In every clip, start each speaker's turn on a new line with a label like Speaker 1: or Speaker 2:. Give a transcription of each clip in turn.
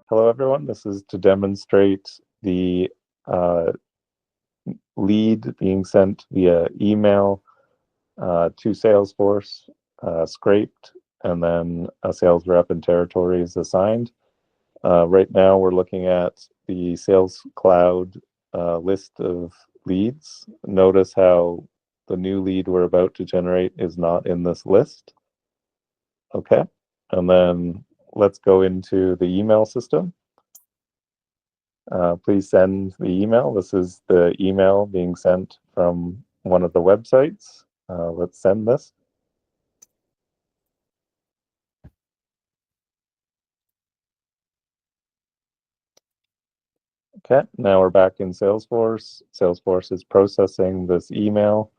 Speaker 1: Hello, everyone. This is to demonstrate the lead being sent via email to Salesforce, scraped, and then a sales rep and territory is assigned. Right now, we're looking at the Sales Cloud list of leads. Notice how the new lead we're about to generate is not in this list. Okay, and then let's go into the email system. Please send the email. This is the email being sent from one of the websites. Let's send this. Okay, now we're back in Salesforce. Salesforce is processing this email.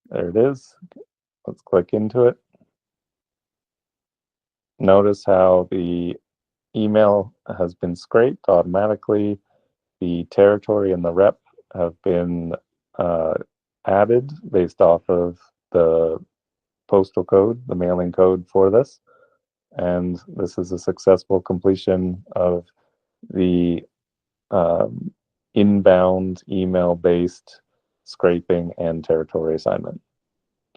Speaker 1: There it is. Let's click into it. Notice how the email has been scraped automatically. The territory and the rep have been added based off of the postal code, the mailing code for this. And this is a successful completion of the inbound email-based scraping and territory assignment.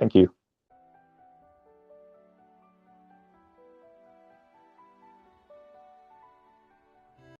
Speaker 1: Thank you.